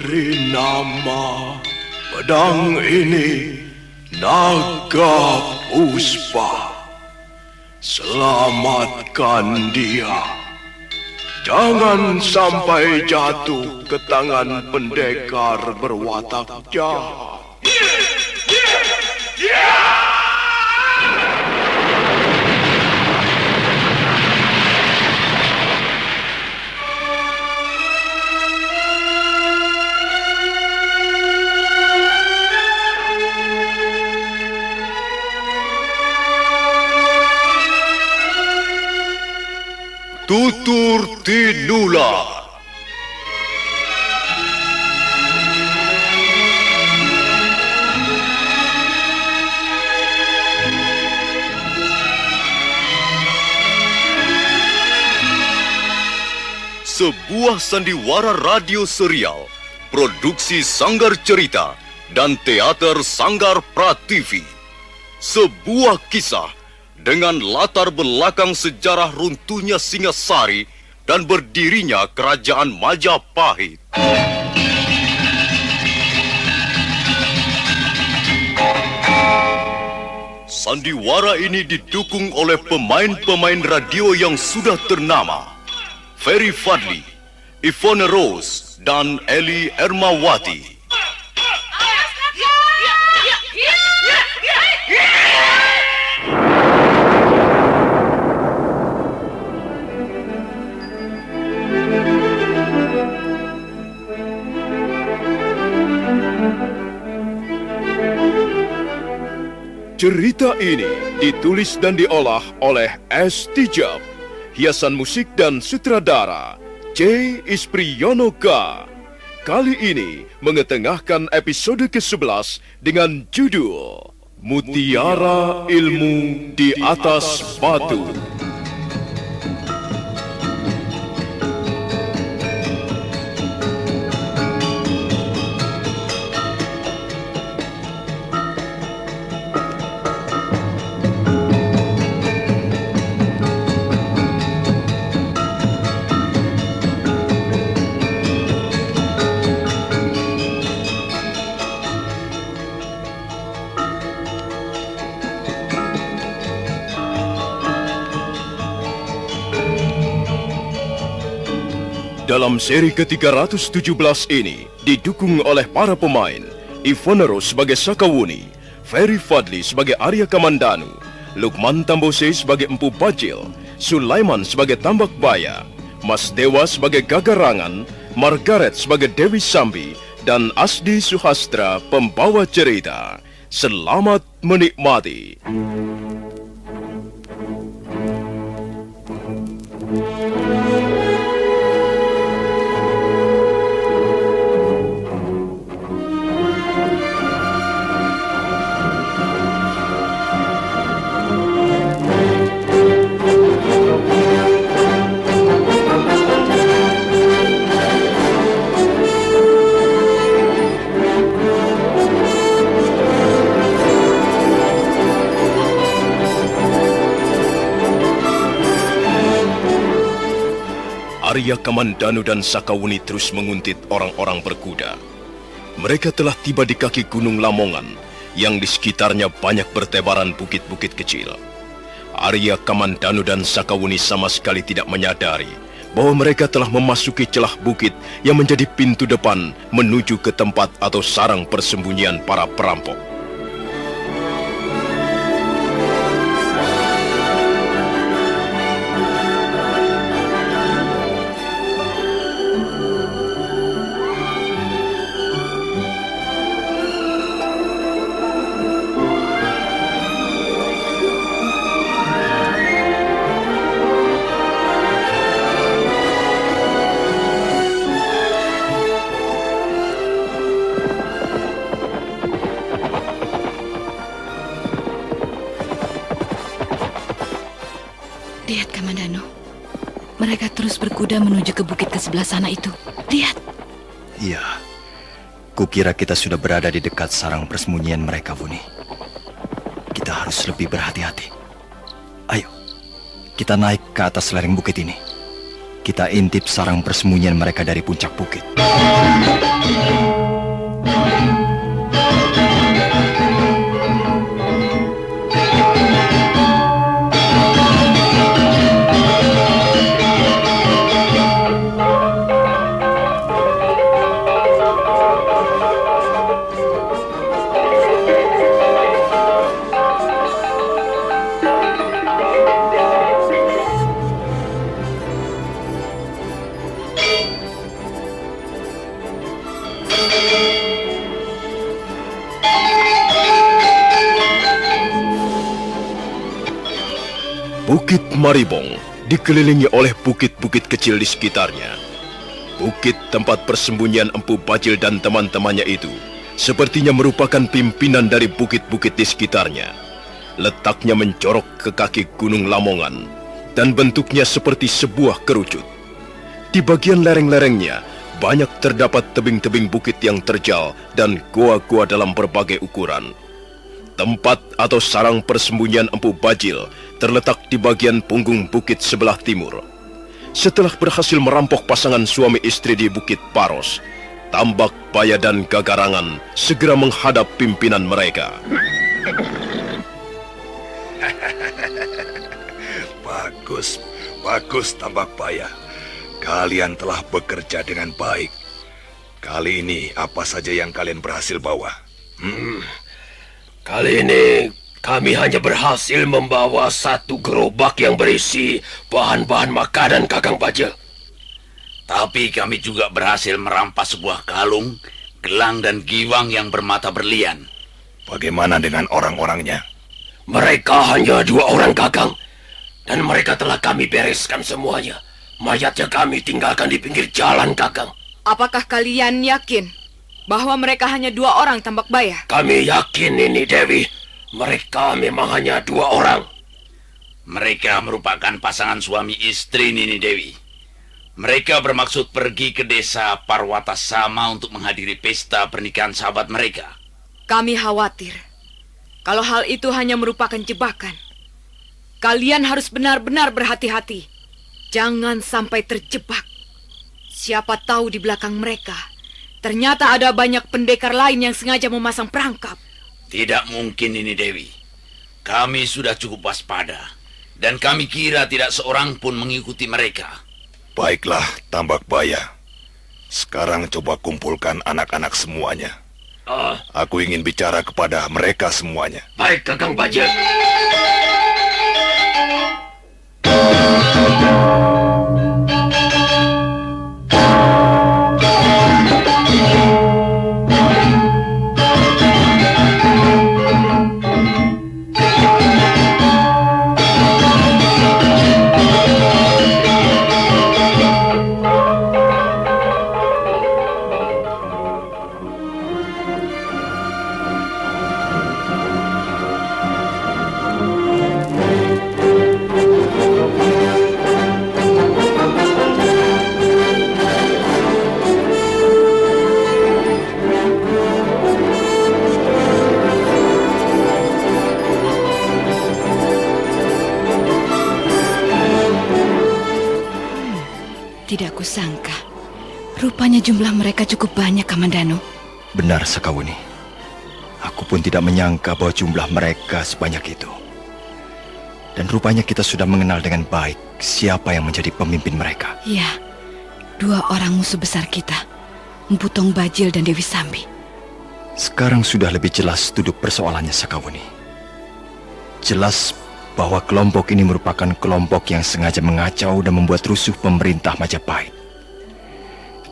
Beri nama pedang ini Naga Puspa. Selamatkan dia. Jangan sampai jatuh ke tangan pendekar berwatak jahat. Tutur Tinular. Sebuah sandiwara radio serial, produksi Sanggar Cerita dan Teater Sanggar Prativi. Sebuah kisah dengan latar belakang sejarah runtuhnya Singasari dan berdirinya Kerajaan Majapahit. Sandiwara ini didukung oleh pemain-pemain radio yang sudah ternama. Ferry Fadli, Ivone Rose, dan Eli Ermawati. Cerita ini ditulis dan diolah oleh S. Tijab. Hiasan musik dan sutradara C. Ispriyonoka. Kali ini mengetengahkan episode ke-11 dengan judul Mutiara Ilmu di Atas Batu. Dalam seri ke-317 ini didukung oleh para pemain Ivone Rose sebagai Sakawuni, Ferry Fadli sebagai Arya Kamandanu, Lukman Tambose sebagai Empu Bajil, Sulaiman sebagai Tambak Baya, Mas Dewa sebagai Gagarangan, Margaret sebagai Dewi Sambi, dan Asdi Suhastra pembawa cerita. Selamat menikmati. Arya Kamandanu dan Sakawuni terus menguntit orang-orang berkuda. Mereka telah tiba di kaki Gunung Lamongan, yang di sekitarnya banyak bertebaran bukit-bukit kecil. Arya Kamandanu dan Sakawuni sama sekali tidak menyadari bahwa mereka telah memasuki celah bukit yang menjadi pintu depan menuju ke tempat atau sarang persembunyian para perampok. Lihat, Kamandanu. Mereka terus berkuda menuju ke bukit ke sebelah sana itu. Lihat. Iya. Kukira kita sudah berada di dekat sarang persembunyian mereka, Wuni. Kita harus lebih berhati-hati. Ayo, kita naik ke atas lereng bukit ini. Kita intip sarang persembunyian mereka dari puncak bukit. Bukit Maribong dikelilingi oleh bukit-bukit kecil di sekitarnya. Bukit tempat persembunyian Empu Bajil dan teman-temannya itu sepertinya merupakan pimpinan dari bukit-bukit di sekitarnya. Letaknya mencorok ke kaki Gunung Lamongan dan bentuknya seperti sebuah kerucut. Di bagian lereng-lerengnya banyak terdapat tebing-tebing bukit yang terjal dan goa-goa dalam berbagai ukuran. Tempat atau sarang persembunyian Empu Bajil terletak di bagian punggung bukit sebelah timur. Setelah berhasil merampok pasangan suami istri di Bukit Paros, Tambak Baya dan Gagarangan segera menghadap pimpinan mereka. Bagus, bagus Tambak Baya. Kalian telah bekerja dengan baik. Kali ini apa saja yang kalian berhasil bawa? Kali ini kami hanya berhasil membawa satu gerobak yang berisi bahan-bahan makanan, Kakang Bajil. Tapi kami juga berhasil merampas sebuah kalung, gelang dan giwang yang bermata berlian. Bagaimana dengan orang-orangnya? Mereka hanya 2 orang, Kakang. Dan mereka telah kami bereskan semuanya. Mayatnya kami tinggalkan di pinggir jalan, Kakang. Apakah kalian yakin bahwa mereka hanya 2 orang, Tambak Baya? Kami yakin ini, Dewi. Mereka memang hanya 2 orang. Mereka merupakan pasangan suami istri Nini Dewi. Mereka bermaksud pergi ke desa Parwatasama untuk menghadiri pesta pernikahan sahabat mereka. Kami khawatir kalau hal itu hanya merupakan jebakan. Kalian harus benar-benar berhati-hati. Jangan sampai terjebak. Siapa tahu di belakang mereka ternyata ada banyak pendekar lain yang sengaja memasang perangkap. Tidak mungkin ini, Dewi. Kami sudah cukup waspada. Dan kami kira tidak seorang pun mengikuti mereka. Baiklah, Tambak Baya. Sekarang coba kumpulkan anak-anak semuanya. Aku ingin bicara kepada mereka semuanya. Baik, Kakang Bajil. Tidak kusangka. Rupanya jumlah mereka cukup banyak, Kamandanu. Benar, Sakawuni. Aku pun tidak menyangka bahwa jumlah mereka sebanyak itu. Dan rupanya kita sudah mengenal dengan baik siapa yang menjadi pemimpin mereka. Ya, 2 orang musuh besar kita, Empu Tong Bajil dan Dewi Sambi. Sekarang sudah lebih jelas duduk persoalannya, Sakawuni. Jelas bahwa kelompok ini merupakan kelompok yang sengaja mengacau dan membuat rusuh pemerintah Majapahit.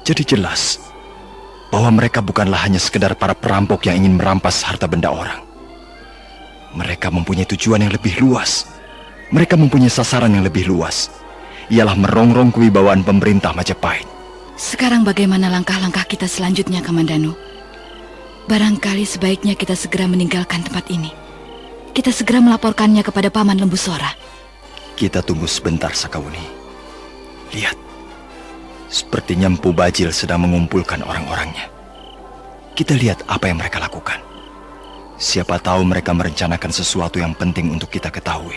Jadi jelas bahwa mereka bukanlah hanya sekedar para perampok yang ingin merampas harta benda orang. Mereka mempunyai tujuan yang lebih luas. Mereka mempunyai sasaran yang lebih luas. Ialah merongrong kewibawaan pemerintah Majapahit. Sekarang bagaimana langkah-langkah kita selanjutnya, Kamandanu? Barangkali sebaiknya kita segera meninggalkan tempat ini. Kita segera melaporkannya kepada Paman Lembu Sora. Kita tunggu sebentar, Sakawuni. Lihat, sepertinya Empu Bajil sedang mengumpulkan orang-orangnya. Kita lihat apa yang mereka lakukan. Siapa tahu mereka merencanakan sesuatu yang penting untuk kita ketahui.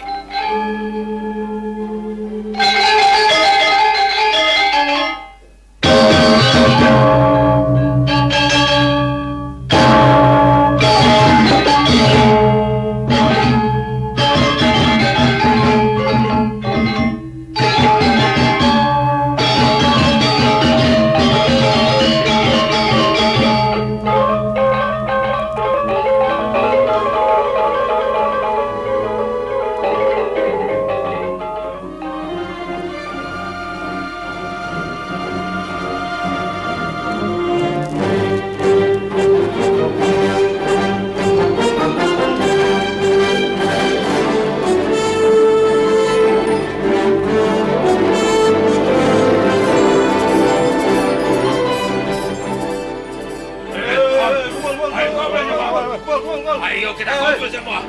Ayo kita kumpul semua.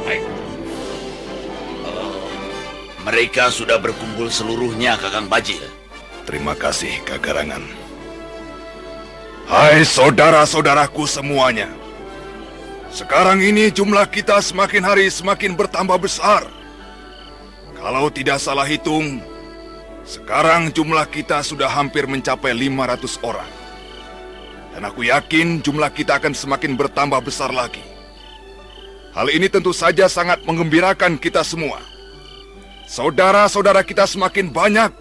Baik. Mereka sudah berkumpul seluruhnya, Kakang Bajil. Terima kasih, Kagarangan. Hai saudara-saudaraku semuanya. Sekarang ini jumlah kita semakin hari semakin bertambah besar. Kalau tidak salah hitung, sekarang jumlah kita sudah hampir mencapai 500 orang. Dan aku yakin jumlah kita akan semakin bertambah besar lagi. Hal ini tentu saja sangat menggembirakan kita semua. Saudara-saudara kita semakin banyak.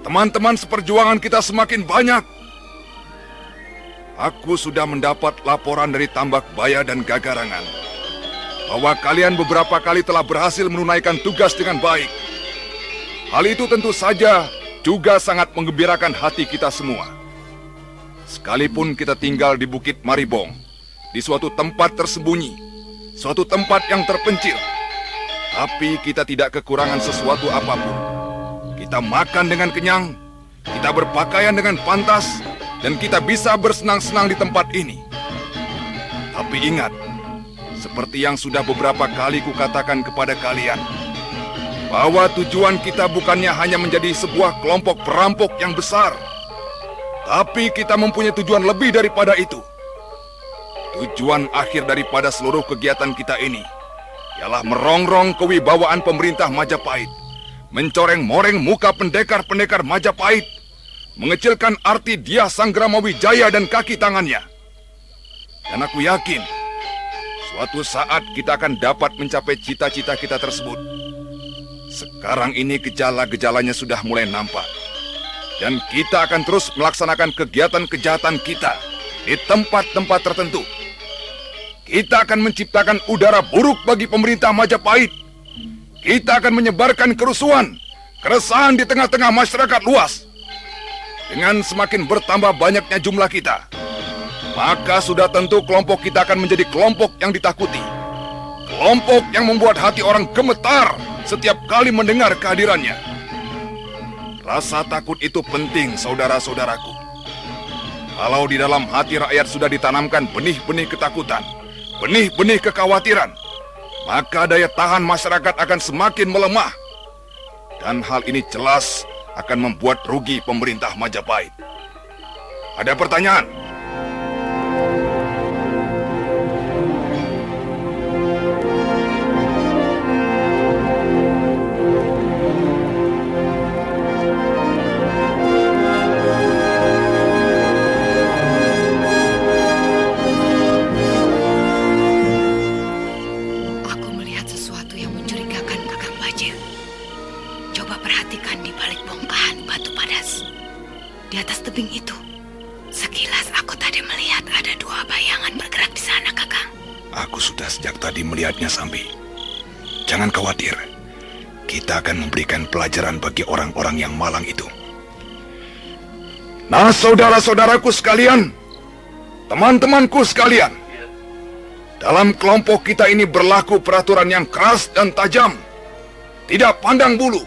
Teman-teman seperjuangan kita semakin banyak. Aku sudah mendapat laporan dari Tambak Baya dan Gagarangan bahwa kalian beberapa kali telah berhasil menunaikan tugas dengan baik. Hal itu tentu saja juga sangat menggembirakan hati kita semua. Sekalipun kita tinggal di Bukit Maribong, di suatu tempat tersembunyi, suatu tempat yang terpencil, tapi kita tidak kekurangan sesuatu apapun. Kita makan dengan kenyang, kita berpakaian dengan pantas, dan kita bisa bersenang-senang di tempat ini. Tapi ingat, seperti yang sudah beberapa kali kukatakan kepada kalian, bahwa tujuan kita bukannya hanya menjadi sebuah kelompok perampok yang besar, tapi kita mempunyai tujuan lebih daripada itu. Tujuan akhir daripada seluruh kegiatan kita ini ialah merongrong kewibawaan pemerintah Majapahit, mencoreng-moreng muka pendekar-pendekar Majapahit, mengecilkan arti Dyah Sanggrama Wijaya dan kaki tangannya. Dan aku yakin, suatu saat kita akan dapat mencapai cita-cita kita tersebut. Sekarang ini gejala-gejalanya sudah mulai nampak. Dan kita akan terus melaksanakan kegiatan kejahatan kita di tempat-tempat tertentu. Kita akan menciptakan udara buruk bagi pemerintah Majapahit. Kita akan menyebarkan kerusuhan, keresahan di tengah-tengah masyarakat luas. Dengan semakin bertambah banyaknya jumlah kita, maka sudah tentu kelompok kita akan menjadi kelompok yang ditakuti. Kelompok yang membuat hati orang gemetar setiap kali mendengar kehadirannya. Rasa takut itu penting, saudara-saudaraku. Kalau di dalam hati rakyat sudah ditanamkan benih-benih ketakutan, benih-benih kekhawatiran, maka daya tahan masyarakat akan semakin melemah. Dan hal ini jelas akan membuat rugi pemerintah Majapahit. Ada pertanyaan? Sambi, jangan khawatir. Kita akan memberikan pelajaran bagi orang-orang yang malang itu. Nah, saudara-saudaraku sekalian, teman-temanku sekalian, dalam kelompok kita ini berlaku peraturan yang keras dan tajam, tidak pandang bulu.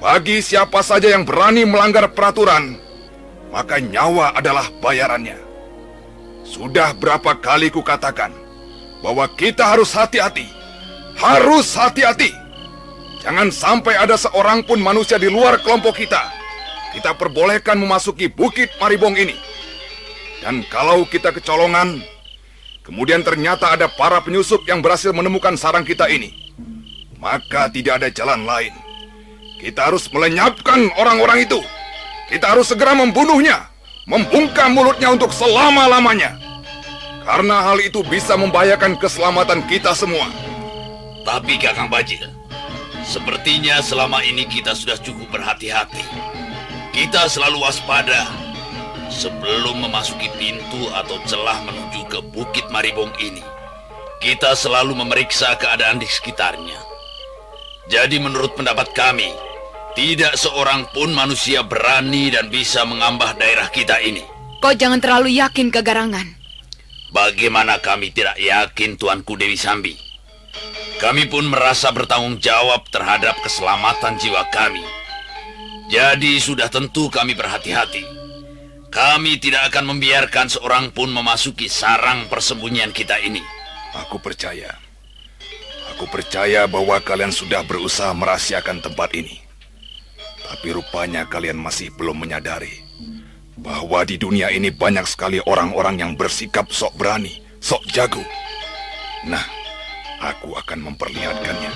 Bagi siapa saja yang berani melanggar peraturan, maka nyawa adalah bayarannya. Sudah berapa kali kukatakan bahwa kita harus hati-hati. Harus hati-hati. Jangan sampai ada seorang pun manusia di luar kelompok kita perbolehkan memasuki Bukit Maribong ini. Dan kalau kita kecolongan, kemudian ternyata ada para penyusup yang berhasil menemukan sarang kita ini, maka tidak ada jalan lain. Kita harus melenyapkan orang-orang itu. Kita harus segera membunuhnya, membungkam mulutnya untuk selama-lamanya. Karena hal itu bisa membahayakan keselamatan kita semua. Tapi Kakang Bajil, sepertinya selama ini kita sudah cukup berhati-hati. Kita selalu waspada. Sebelum memasuki pintu atau celah menuju ke Bukit Maribong ini, kita selalu memeriksa keadaan di sekitarnya. Jadi menurut pendapat kami, tidak seorang pun manusia berani dan bisa mengambah daerah kita ini. Kau jangan terlalu yakin, Kagarangan. Bagaimana kami tidak yakin, Tuanku Dewi Sambi? Kami pun merasa bertanggung jawab terhadap keselamatan jiwa kami. Jadi sudah tentu kami berhati-hati. Kami tidak akan membiarkan seorang pun memasuki sarang persembunyian kita ini. Aku percaya. Aku percaya bahwa kalian sudah berusaha merahasiakan tempat ini. Tapi rupanya kalian masih belum menyadari bahwa di dunia ini banyak sekali orang-orang yang bersikap sok berani, sok jago. Nah, aku akan memperlihatkannya.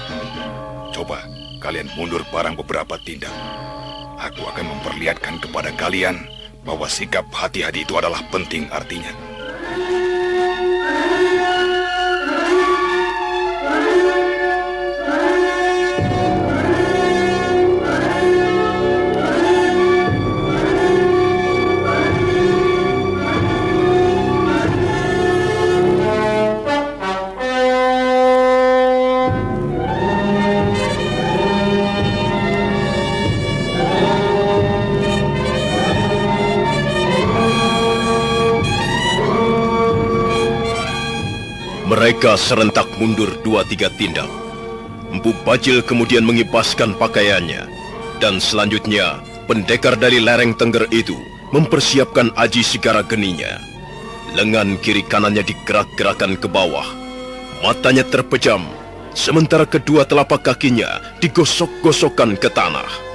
Coba kalian mundur barang beberapa tindak. Aku akan memperlihatkan kepada kalian bahwa sikap hati-hati itu adalah penting artinya. Mereka serentak mundur 2-3 tindak. Empu Bajil kemudian mengibaskan pakaiannya. Dan selanjutnya, pendekar dari lereng Tengger itu mempersiapkan aji sigara geninya. Lengan kiri kanannya digerak-gerakan ke bawah. Matanya terpejam, sementara kedua telapak kakinya digosok-gosokkan ke tanah.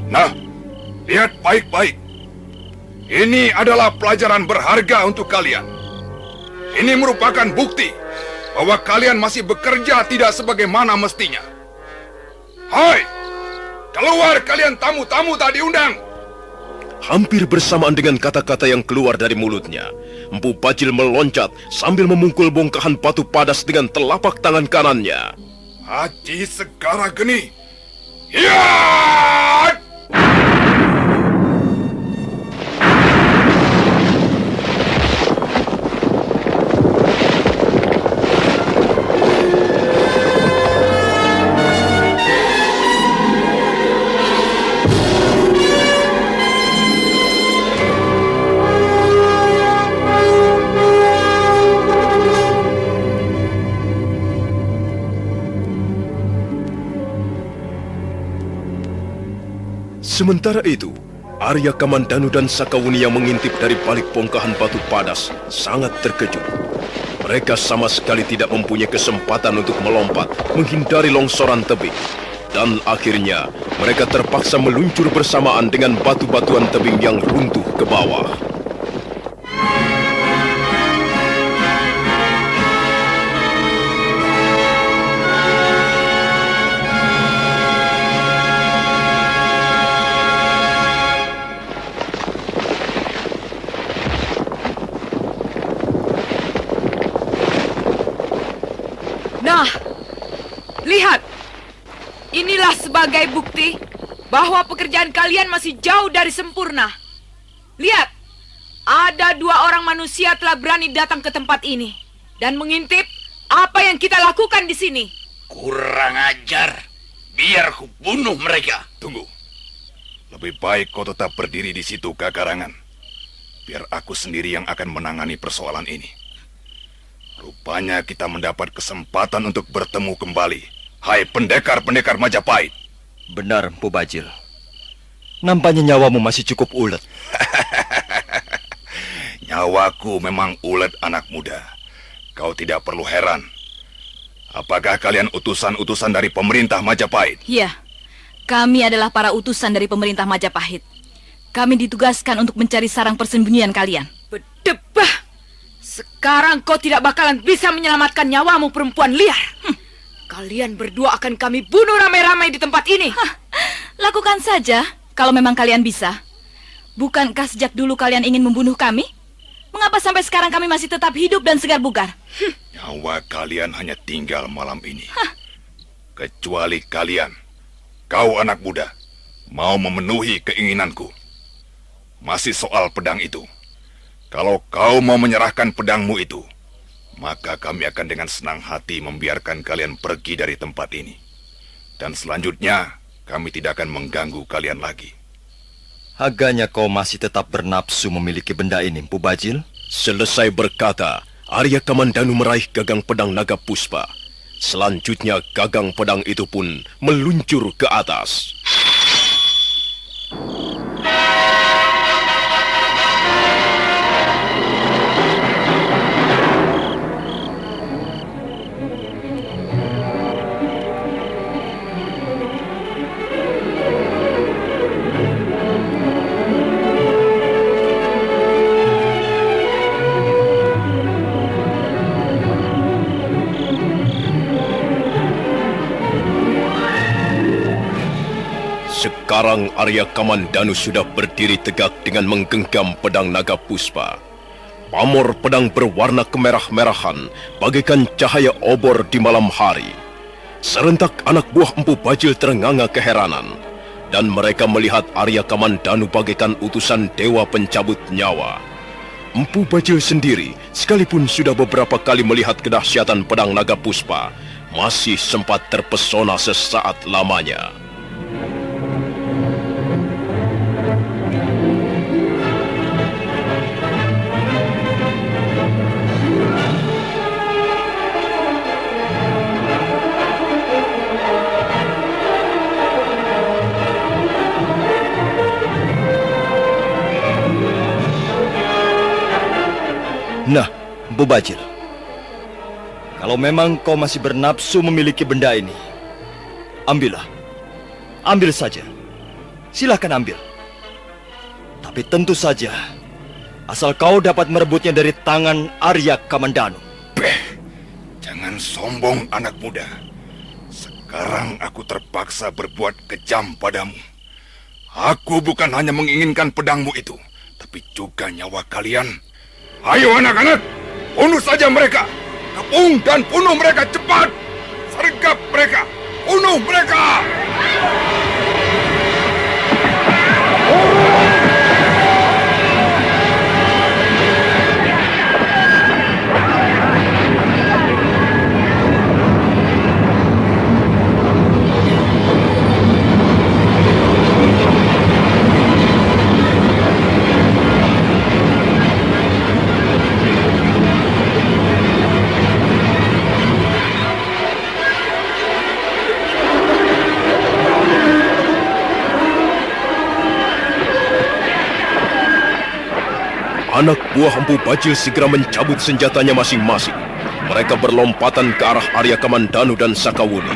Nah, lihat baik-baik. Ini adalah pelajaran berharga untuk kalian. Ini merupakan bukti bahwa kalian masih bekerja tidak sebagaimana mestinya. Hai, keluar kalian tamu-tamu tak diundang. Hampir bersamaan dengan kata-kata yang keluar dari mulutnya, Empu Bajil meloncat sambil memungkul bongkahan batu padas dengan telapak tangan kanannya. Aji Segara Geni. Ya! Sementara itu, Arya Kamandanu dan Sakawuni yang mengintip dari balik bongkahan batu padas sangat terkejut. Mereka sama sekali tidak mempunyai kesempatan untuk melompat, menghindari longsoran tebing. Dan akhirnya, mereka terpaksa meluncur bersamaan dengan batu-batuan tebing yang runtuh ke bawah. Nah, lihat. Inilah sebagai bukti bahwa pekerjaan kalian masih jauh dari sempurna. Lihat, ada 2 orang manusia telah berani datang ke tempat ini dan mengintip apa yang kita lakukan di sini. Kurang ajar. Biar ku bunuh mereka. Tunggu. Lebih baik kau tetap berdiri di situ, Kakarangan. Biar aku sendiri yang akan menangani persoalan ini. Rupanya kita mendapat kesempatan untuk bertemu kembali. Hai pendekar-pendekar Majapahit. Benar, Empu Bajil. Nampaknya nyawamu masih cukup ulet. Nyawaku memang ulet, anak muda. Kau tidak perlu heran. Apakah kalian utusan-utusan dari pemerintah Majapahit? Ya, kami adalah para utusan dari pemerintah Majapahit. Kami ditugaskan untuk mencari sarang persembunyian kalian. Berdebah. Sekarang kau tidak bakalan bisa menyelamatkan nyawamu, perempuan liar. Kalian berdua akan kami bunuh ramai-ramai di tempat ini. Lakukan saja kalau memang kalian bisa. Bukankah sejak dulu kalian ingin membunuh kami? Mengapa sampai sekarang kami masih tetap hidup dan segar bugar? Nyawa kalian hanya tinggal malam ini. Kecuali kalian, kau anak muda, mau memenuhi keinginanku. Masih soal pedang itu. Kalau kau mau menyerahkan pedangmu itu, maka kami akan dengan senang hati membiarkan kalian pergi dari tempat ini. Dan selanjutnya, kami tidak akan mengganggu kalian lagi. Agaknya kau masih tetap bernapsu memiliki benda ini, Empu Bajil? Selesai berkata, Arya Kamandanu meraih gagang pedang naga puspa. Selanjutnya gagang pedang itu pun meluncur ke atas. Sekarang Arya Kamandanu sudah berdiri tegak dengan menggenggam pedang naga puspa. Pamor pedang berwarna kemerah-merahan bagaikan cahaya obor di malam hari. Serentak anak buah Empu Bajil terenganga keheranan, dan mereka melihat Arya Kamandanu bagaikan utusan dewa pencabut nyawa. Empu Bajil sendiri, sekalipun sudah beberapa kali melihat kedahsyatan pedang naga puspa, masih sempat terpesona sesaat lamanya. Nah, Empu Bajil, kalau memang kau masih bernapsu memiliki benda ini, ambillah. Ambil saja. Silahkan ambil. Tapi tentu saja, asal kau dapat merebutnya dari tangan Arya Kamandanu. Jangan sombong, anak muda. Sekarang aku terpaksa berbuat kejam padamu. Aku bukan hanya menginginkan pedangmu itu, tapi juga nyawa kalian. Ayo anak-anak, bunuh saja mereka. Kepung dan bunuh mereka cepat. Sergap mereka, bunuh mereka. Anak buah Empu Bajil segera mencabut senjatanya masing-masing. Mereka berlompatan ke arah Arya Kamandanu dan Sakawuni.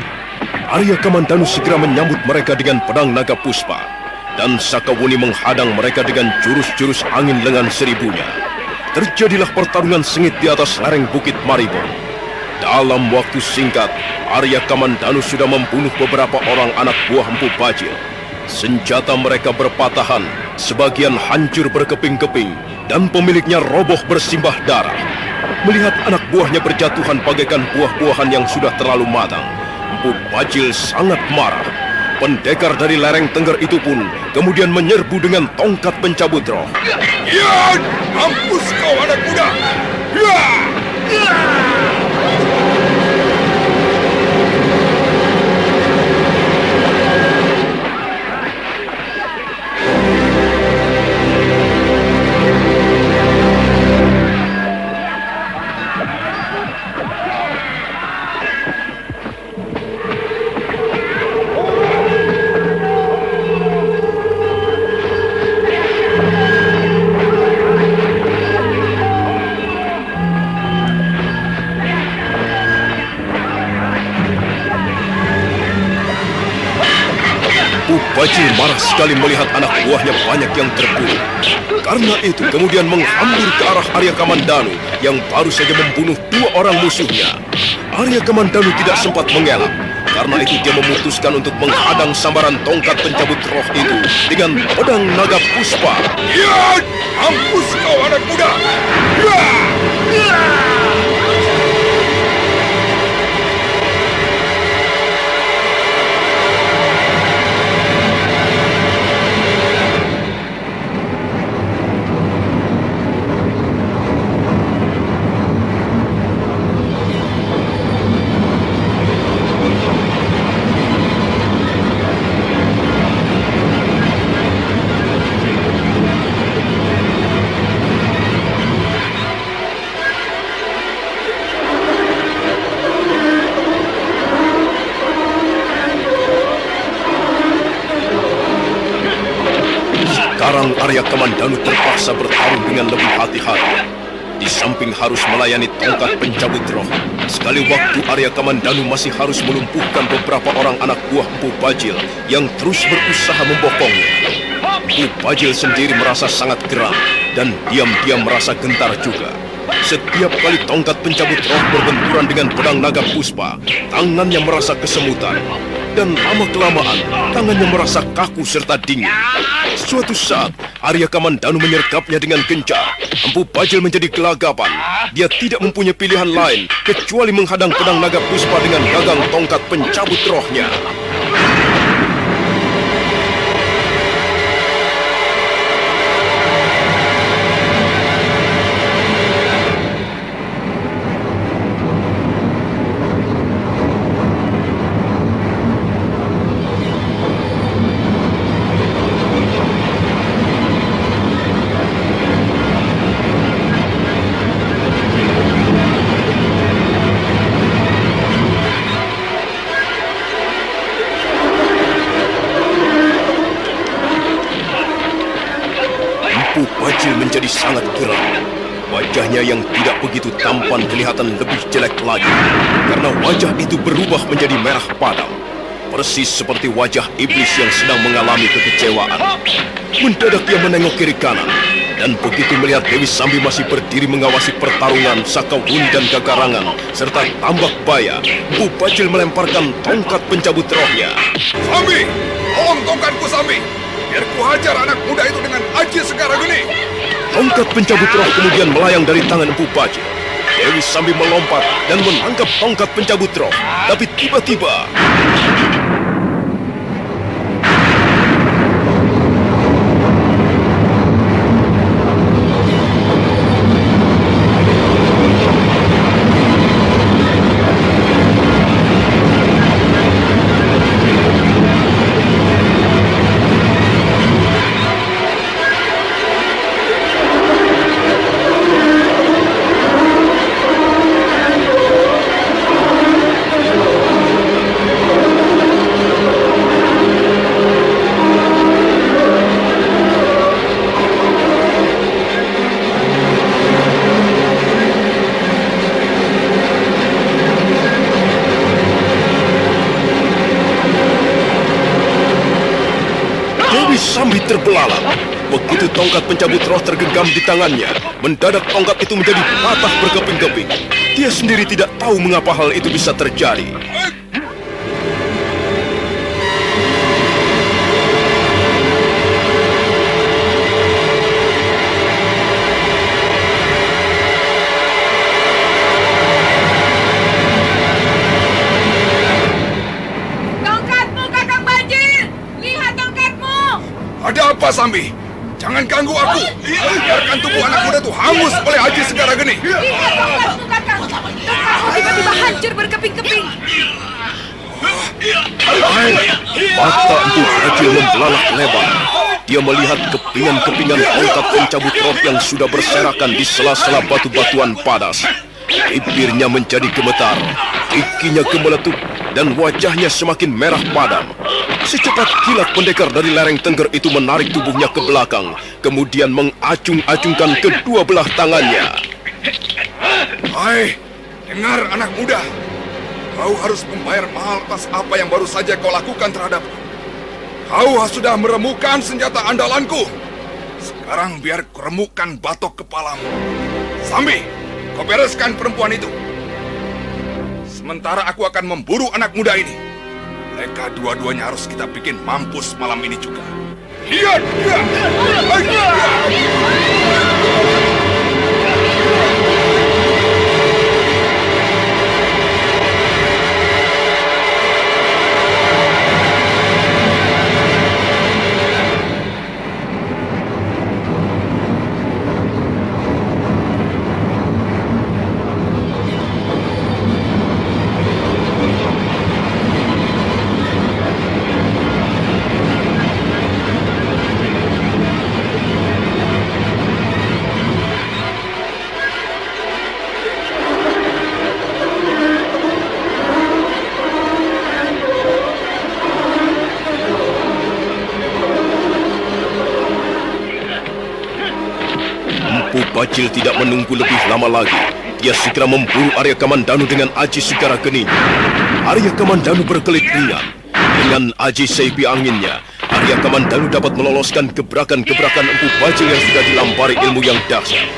Arya Kamandanu segera menyambut mereka dengan pedang naga puspa, dan Sakawuni menghadang mereka dengan jurus-jurus angin lengan seribunya. Terjadilah pertarungan sengit di atas lereng Bukit Maribor. Dalam waktu singkat, Arya Kamandanu sudah membunuh beberapa orang anak buah Empu Bajil. Senjata mereka berpatahan, sebagian hancur berkeping-keping, dan pemiliknya roboh bersimbah darah. Melihat anak buahnya berjatuhan bagaikan buah-buahan yang sudah terlalu matang, Empu Bajil sangat marah. Pendekar dari lereng Tengger itu pun kemudian menyerbu dengan tongkat pencabut roh. Ya, mampus kau anak muda. Ya! Bajil marah sekali melihat anak buahnya banyak yang terbunuh. Karena itu kemudian menghambur ke arah Arya Kamandanu yang baru saja membunuh 2 orang musuhnya. Arya Kamandanu tidak sempat mengelak. Karena itu dia memutuskan untuk menghadang sambaran tongkat pencabut roh itu dengan pedang naga puspa. Ya, mampus kau anak muda. Ya! Ya! Sekarang Arya Kamandanu terpaksa bertarung dengan lebih hati-hati. Di samping harus melayani tongkat pencabut roh, sekali waktu Arya Kamandanu masih harus melumpuhkan beberapa orang anak buah Empu Bajil yang terus berusaha membokongnya. Empu Bajil sendiri merasa sangat geram dan diam-diam merasa gentar juga. Setiap kali tongkat pencabut roh berbenturan dengan pedang naga puspa, tangannya merasa kesemutan. Dan lama-kelamaan, tangannya merasa kaku serta dingin. Suatu saat, Arya Kamandanu menyergapnya dengan gencar. Empu Bajil menjadi gelagapan. Dia tidak mempunyai pilihan lain, kecuali menghadang pedang naga puspa dengan gagang tongkat pencabut rohnya. Empu Bajil menjadi sangat geram. Wajahnya yang tidak begitu tampan kelihatan lebih jelek lagi, karena wajah itu berubah menjadi merah padam, persis seperti wajah iblis yang sedang mengalami kekecewaan. Mendadak dia menengok kiri kanan, dan begitu melihat Dewi Sambi masih berdiri mengawasi pertarungan Sakawuni dan Gagarangan serta Tambak Baya, Empu Bajil melemparkan tongkat pencabut rohnya. Sambi, tolong tongkatku Sambi. Biar ku hajar anak muda itu dengan aji Segara Geni. Tongkat pencabut roh kemudian melayang dari tangan Empu Bajil. Dewi Sambi melompat dan menangkap tongkat pencabut roh. Tapi tiba-tiba... Dewi Sambi terbelalak. Begitu tongkat pencabut roh tergenggam di tangannya, mendadak tongkat itu menjadi patah berkeping-keping. Dia sendiri tidak tahu mengapa hal itu bisa terjadi. Tongkatmu, Kakang Bajil! Lihat tongkatmu! Ada apa Sambi? Jangan ganggu aku. Biarkan tubuh anak muda itu hangus oleh aji Segara Geni. Lihat tongkatmu, Kakang! Tongkatmu tiba-tiba hancur berkeping-keping. Mata Empu Bajil membelalak lebar. Dia melihat kepingan-kepingan tongkat pencabut roh yang sudah berserakan di sela-sela batu-batuan padas. Bibirnya menjadi gemetar, giginya gemeletup, dan wajahnya semakin merah padam. Secepat kilat pendekar dari lereng Tengger itu menarik tubuhnya ke belakang, kemudian mengacung-acungkan kedua belah tangannya. Hai, dengar anak muda. Kau harus membayar mahal atas apa yang baru saja kau lakukan terhadapku. Kau sudah meremukan senjata andalanku. Sekarang biar kuremukkan batok kepalamu. Sambi, kau bereskan perempuan itu. Sementara aku akan memburu anak muda ini. Mereka dua-duanya harus kita bikin mampus malam ini juga. Iya. Empu Bajil tidak menunggu lebih lama lagi. Dia segera memburu Arya Kamandanu dengan aji Sigara Geni. Arya Kamandanu berkelit ringan. Dengan aji Seipi Anginnya, Arya Kamandanu dapat meloloskan gebrakan-gebrakan Empu Bajil yang sudah dilampari ilmu yang dahsyat.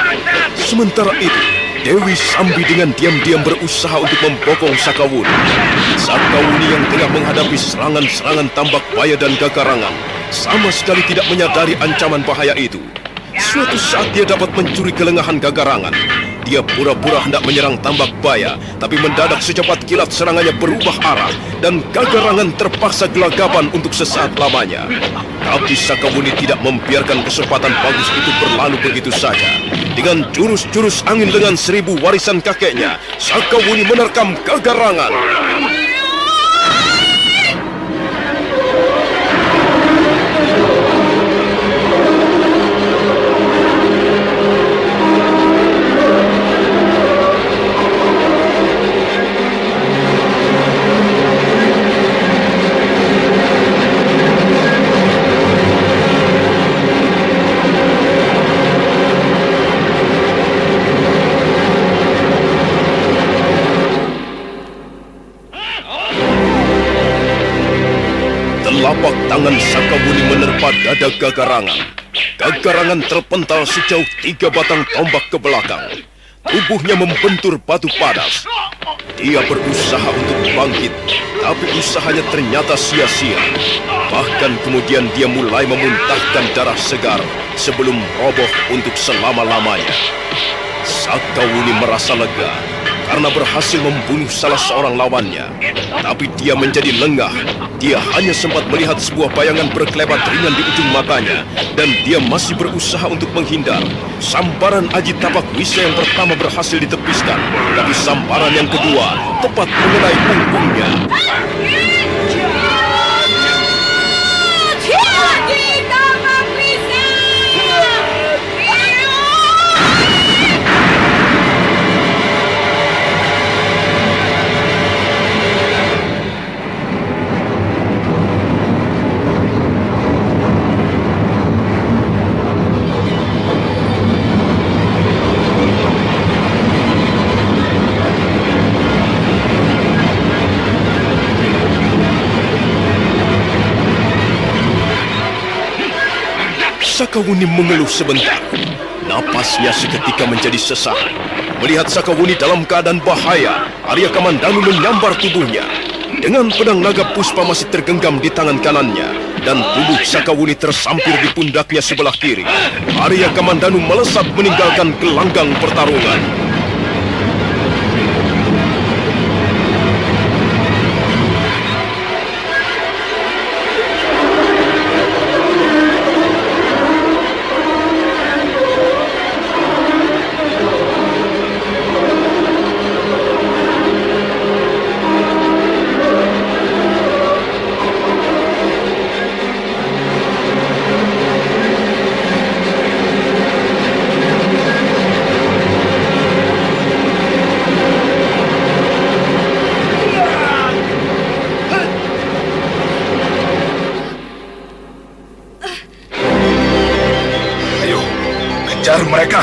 Sementara itu, Dewi Sambi dengan diam-diam berusaha untuk membokong Sakawuni. Sakawuni yang tengah menghadapi serangan-serangan Tambak Baya dan Gagarangan sama sekali tidak menyadari ancaman bahaya itu. Suatu saat dia dapat mencuri kelengahan Gagarangan. Dia pura-pura hendak menyerang Tambak Baya, tapi mendadak secepat kilat serangannya berubah arah dan Gagarangan terpaksa gelagapan untuk sesaat lamanya. Tapi Sakawuni tidak membiarkan kesempatan bagus itu berlalu begitu saja. Dengan jurus-jurus angin lengan 1000 warisan kakeknya, Sakawuni menerkam Gagarangan. Telapak tangan Sakawuni menerpa dada Gagarangan. Gagarangan terpental sejauh 3 batang tombak ke belakang. Tubuhnya membentur batu padas. Dia berusaha untuk bangkit, tapi usahanya ternyata sia-sia. Bahkan kemudian dia mulai memuntahkan darah segar sebelum roboh untuk selama-lamanya. Sakawuni merasa lega karena berhasil membunuh salah seorang lawannya. Tapi dia menjadi lengah. Dia hanya sempat melihat sebuah bayangan berkelebat ringan di ujung matanya, dan dia masih berusaha untuk menghindar. Sambaran Aji Tapak Wisa yang pertama berhasil ditepiskan, tapi sambaran yang kedua tepat mengenai punggungnya. Sakawuni mengeluh sebentar. Napasnya seketika menjadi sesak. Melihat Sakawuni dalam keadaan bahaya, Arya Kamandanu menyambar tubuhnya. Dengan pedang naga puspa masih tergenggam di tangan kanannya, dan tubuh Sakawuni tersampir di pundaknya sebelah kiri. Arya Kamandanu melesat meninggalkan gelanggang pertarungan. Kejar mereka!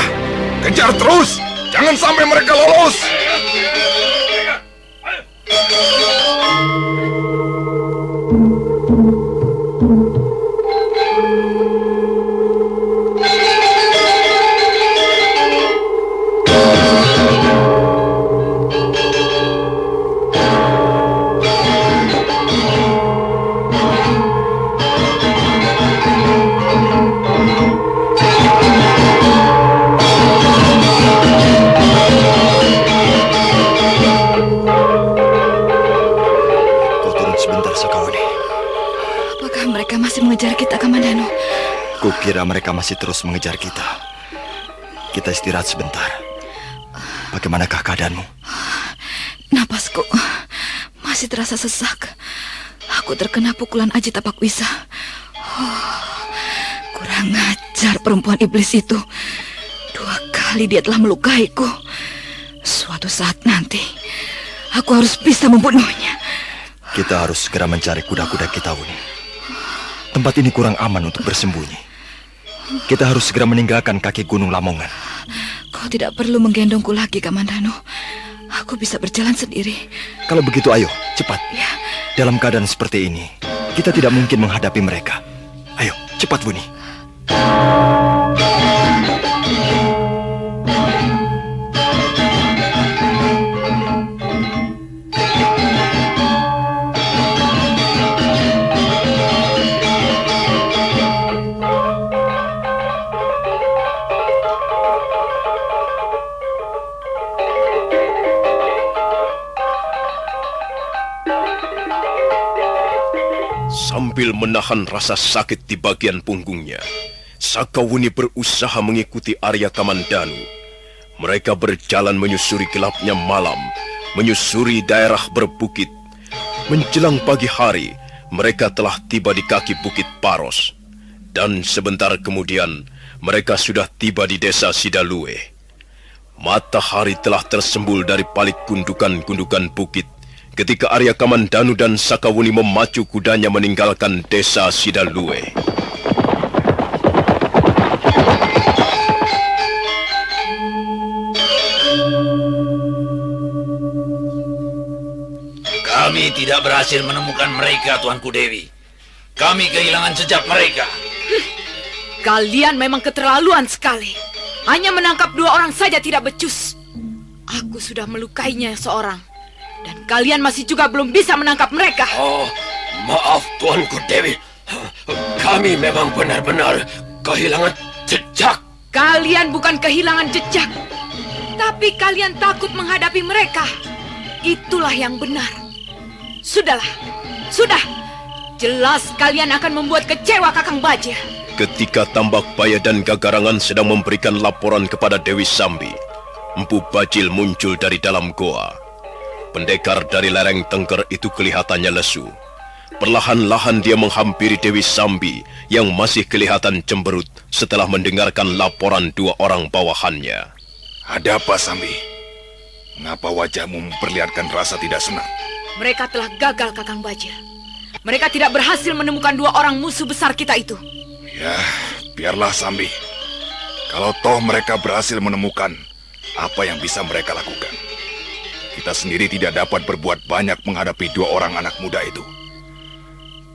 Kejar terus! Jangan sampai mereka lolos! mengejar kita, Kamandanu. Kukira mereka masih terus mengejar kita. Kita istirahat sebentar. Bagaimanakah keadaanmu? Napasku masih terasa sesak. Aku terkena pukulan Aji Tapak Wisa. Kurang ajar perempuan iblis itu. 2 kali dia telah melukaiku. Suatu saat nanti aku harus bisa membunuhnya. Kita harus segera mencari kuda-kuda kita, Wuni. Tempat ini kurang aman untuk bersembunyi. Kita harus segera meninggalkan kaki Gunung Lamongan. Kau tidak perlu menggendongku lagi, Kamandanu. Aku bisa berjalan sendiri. Kalau begitu ayo, cepat. Ya. Dalam keadaan seperti ini, kita tidak mungkin menghadapi mereka. Ayo, cepat Wuni. Sambil menahan rasa sakit di bagian punggungnya, Sakawuni berusaha mengikuti Arya Kamandanu. Mereka berjalan menyusuri gelapnya malam, menyusuri daerah berbukit. Menjelang pagi hari, mereka telah tiba di kaki Bukit Paros. Dan sebentar kemudian, mereka sudah tiba di desa Sidalue. Matahari telah tersembul dari balik gundukan-gundukan bukit ketika Arya Kamandanu dan Sakawuni memacu kudanya meninggalkan desa Sidalue. Kami tidak berhasil menemukan mereka, Tuanku Dewi. Kami kehilangan jejak mereka. Kalian memang keterlaluan sekali. Hanya menangkap 2 orang saja tidak becus. Aku sudah melukainya seorang. Dan kalian masih juga belum bisa menangkap mereka. Oh, maaf Tuanku Dewi. Kami memang benar-benar kehilangan jejak. Kalian bukan kehilangan jejak, tapi kalian takut menghadapi mereka. Itulah yang benar. Sudahlah, sudah. Jelas kalian akan membuat kecewa Kakang Bajil. Ketika Tambak Baya dan Gagarangan sedang memberikan laporan kepada Dewi Sambi, Empu Bajil muncul dari dalam goa. Pendekar dari lereng Tengger itu kelihatannya lesu. Perlahan-lahan dia menghampiri Dewi Sambi yang masih kelihatan cemberut setelah mendengarkan laporan 2 orang bawahannya. Ada apa, Sambi? Mengapa wajahmu memperlihatkan rasa tidak senang? Mereka telah gagal, Kakang Bajil. Mereka tidak berhasil menemukan 2 orang musuh besar kita itu. Ya, biarlah Sambi. Kalau toh mereka berhasil menemukan, apa yang bisa mereka lakukan? Kita sendiri tidak dapat berbuat banyak menghadapi 2 orang anak muda itu.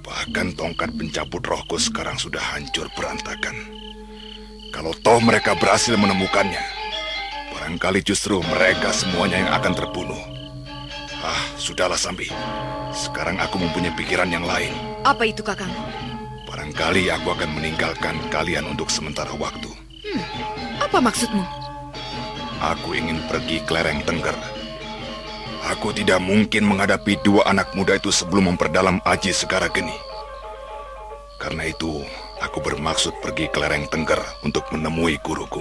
Bahkan tongkat pencabut rohku sekarang sudah hancur berantakan. Kalau toh mereka berhasil menemukannya, barangkali justru mereka semuanya yang akan terbunuh. Sudahlah Sambi. Sekarang aku mempunyai pikiran yang lain. Apa itu, Kakang? Barangkali aku akan meninggalkan kalian untuk sementara waktu. Apa maksudmu? Aku ingin pergi ke lereng Tengger. Aku tidak mungkin menghadapi 2 anak muda itu sebelum memperdalam Aji Segara Geni. Karena itu, aku bermaksud pergi ke lereng Tengger untuk menemui guruku.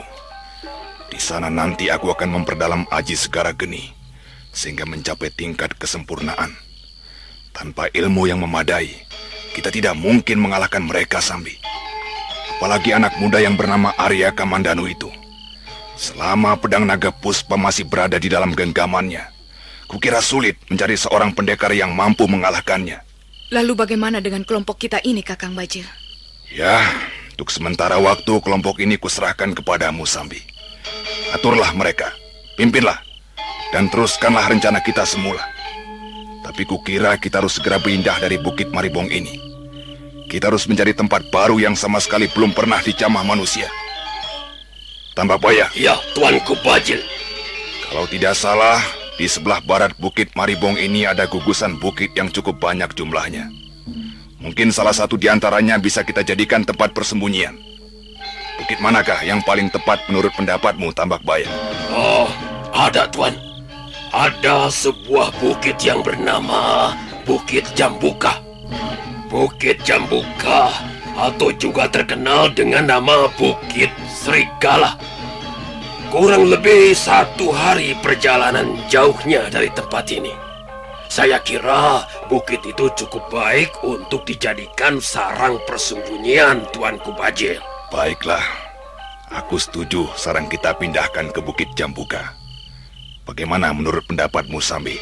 Di sana nanti aku akan memperdalam Aji Segara Geni, sehingga mencapai tingkat kesempurnaan. Tanpa ilmu yang memadai, kita tidak mungkin mengalahkan mereka, Sambi. Apalagi anak muda yang bernama Arya Kamandanu itu. Selama pedang naga puspa masih berada di dalam genggamannya, kukira sulit mencari seorang pendekar yang mampu mengalahkannya. Lalu bagaimana dengan kelompok kita ini, Kakang Bajil? Ya, untuk sementara waktu kelompok ini kuserahkan kepadamu, Sambi. Aturlah mereka, pimpinlah, dan teruskanlah rencana kita semula. Tapi kukira kita harus segera pindah dari Bukit Maribong ini. Kita harus mencari tempat baru yang sama sekali belum pernah dijamah manusia. Tambak Baya. Ya, Tuanku Bajil. Kalau tidak salah, di sebelah barat Bukit Maribong ini ada gugusan bukit yang cukup banyak jumlahnya. Mungkin salah satu di antaranya bisa kita jadikan tempat persembunyian. Bukit manakah yang paling tepat menurut pendapatmu, Tambak Baya? Oh, ada Tuan. Ada sebuah bukit yang bernama Bukit Jambuka. Bukit Jambuka atau juga terkenal dengan nama Bukit Serigala. Kurang lebih 1 hari perjalanan jauhnya dari tempat ini. Saya kira bukit itu cukup baik untuk dijadikan sarang persembunyian, Tuanku Bajil. Baiklah, aku setuju sarang kita pindahkan ke Bukit Jambuka. Bagaimana menurut pendapatmu, Sambi?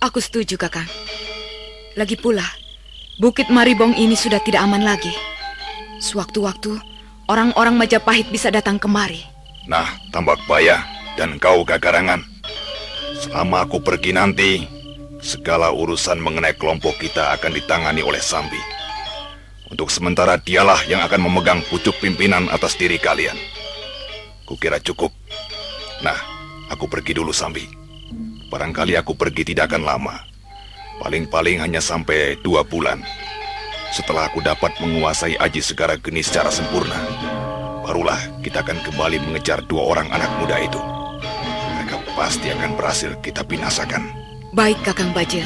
Aku setuju, Kakang. Lagi pula, Bukit Maribong ini sudah tidak aman lagi. Sewaktu-waktu, orang-orang Majapahit bisa datang kemari. Nah, Tambak Baya dan kau Gagarangan, selama aku pergi nanti, segala urusan mengenai kelompok kita akan ditangani oleh Sambi. Untuk sementara dialah yang akan memegang pucuk pimpinan atas diri kalian. Kukira cukup. Nah, aku pergi dulu, Sambi. Barangkali aku pergi tidak akan lama. Paling-paling hanya sampai 2 bulan. Setelah aku dapat menguasai Aji Segara Geni secara sempurna, barulah kita akan kembali mengejar 2 orang anak muda itu. Mereka pasti akan berhasil kita binasakan. Baik, Kakang Bajil.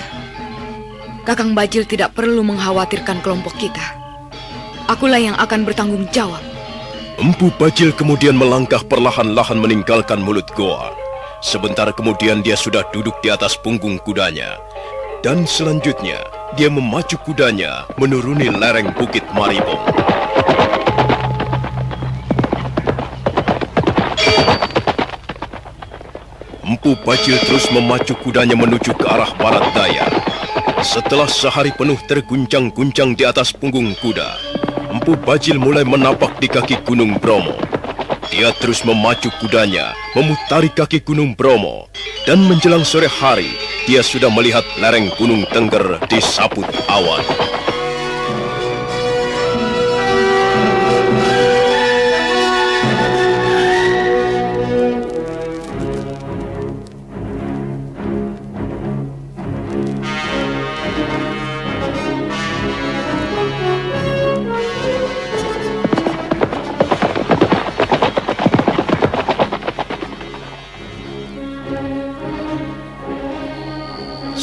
Kakang Bajil tidak perlu mengkhawatirkan kelompok kita. Akulah yang akan bertanggung jawab. Empu Bajil kemudian melangkah perlahan-lahan meninggalkan mulut goa. Sebentar kemudian dia sudah duduk di atas punggung kudanya. Dan selanjutnya, dia memacu kudanya menuruni lereng Bukit Maribong. Empu Bajil terus memacu kudanya menuju ke arah barat daya. Setelah sehari penuh terguncang-guncang di atas punggung kuda, Empu Bajil mulai menapak di kaki Gunung Bromo. Dia terus memacu kudanya, memutari kaki Gunung Bromo. Dan menjelang sore hari, dia sudah melihat lereng Gunung Tengger disaput awan.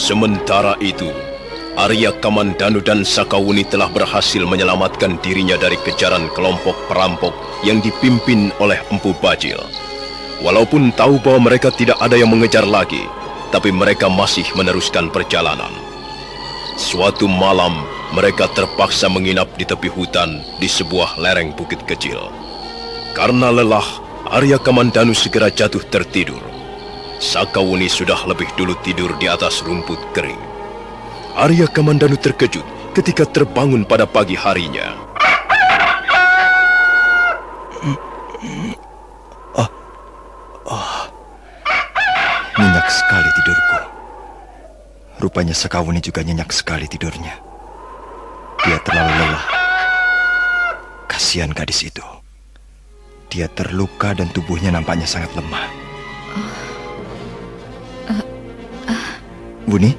Sementara itu, Arya Kamandanu dan Sakawuni telah berhasil menyelamatkan dirinya dari kejaran kelompok perampok yang dipimpin oleh Empu Bajil. Walaupun tahu bahwa mereka tidak ada yang mengejar lagi, tapi mereka masih meneruskan perjalanan. Suatu malam, mereka terpaksa menginap di tepi hutan di sebuah lereng bukit kecil. Karena lelah, Arya Kamandanu segera jatuh tertidur. Sakawuni sudah lebih dulu tidur di atas rumput kering. Arya Kamandanu terkejut ketika terbangun pada pagi harinya. Nyenyak sekali tidurku. Rupanya Sakawuni juga nyenyak sekali tidurnya. Dia terlalu lelah. Kasihan gadis itu. Dia terluka dan tubuhnya nampaknya sangat lemah. Buni,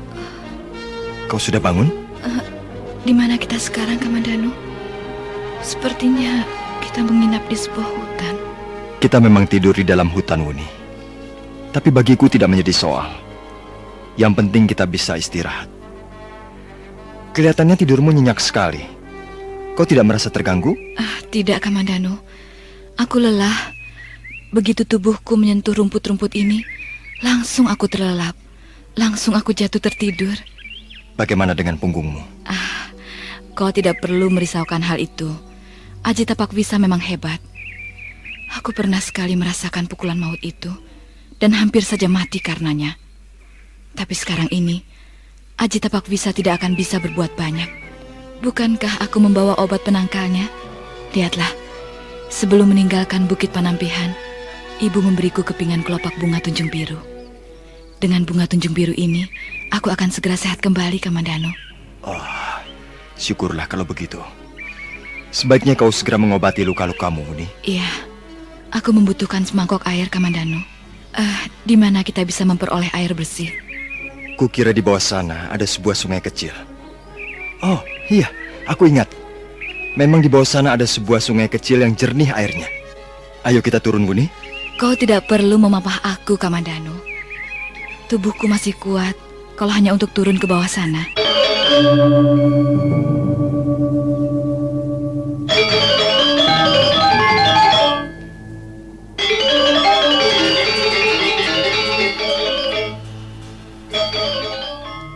kau sudah bangun? Di mana kita sekarang, Kamandanu? Sepertinya kita menginap di sebuah hutan. Kita memang tidur di dalam hutan, Wuni. Tapi bagiku tidak menjadi soal. Yang penting kita bisa istirahat. Kelihatannya tidurmu nyenyak sekali. Kau tidak merasa terganggu? Tidak, Kamandanu. Aku lelah. Begitu tubuhku menyentuh rumput-rumput ini, langsung aku terlelap. Langsung aku jatuh tertidur. Bagaimana dengan punggungmu? Kau tidak perlu merisaukan hal itu. Aji Tapak Wisa memang hebat. Aku pernah sekali merasakan pukulan maut itu dan hampir saja mati karenanya. Tapi sekarang ini, Aji Tapak Wisa tidak akan bisa berbuat banyak. Bukankah aku membawa obat penangkalnya? Lihatlah, sebelum meninggalkan Bukit Panampihan, ibu memberiku kepingan kelopak bunga tunjung biru. Dengan bunga tunjung biru ini, aku akan segera sehat kembali, Kamandanu. Syukurlah kalau begitu. Sebaiknya kau segera mengobati luka-lukamu, Wuni. Iya, aku membutuhkan semangkok air, Kamandanu. Di mana kita bisa memperoleh air bersih? Kukira di bawah sana ada sebuah sungai kecil. Oh, iya, aku ingat. Memang di bawah sana ada sebuah sungai kecil yang jernih airnya. Ayo kita turun, Wuni. Kau tidak perlu memapah aku, Kamandanu. Tubuhku masih kuat kalau hanya untuk turun ke bawah sana.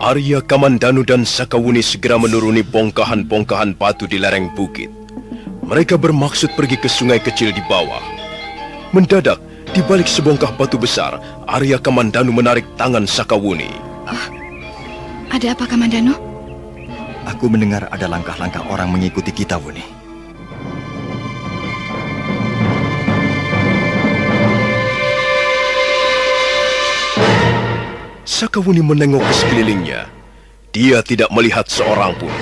Arya Kamandanu dan Sakawuni segera menuruni bongkahan-bongkahan batu di lereng bukit. Mereka bermaksud pergi ke sungai kecil di bawah. Mendadak, di balik sebongkah batu besar, Arya Kamandanu menarik tangan Sakawuni. Ada apa, Kamandanu? Aku mendengar ada langkah-langkah orang mengikuti kita, Wuni. Sakawuni menengok ke sekelilingnya. Dia tidak melihat seorang pun.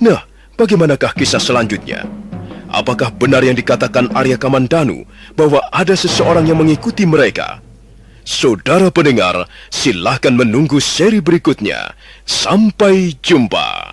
Nah, bagaimanakah kisah selanjutnya? Apakah benar yang dikatakan Arya Kamandanu bahwa ada seseorang yang mengikuti mereka? Saudara pendengar, silahkan menunggu seri berikutnya. Sampai jumpa.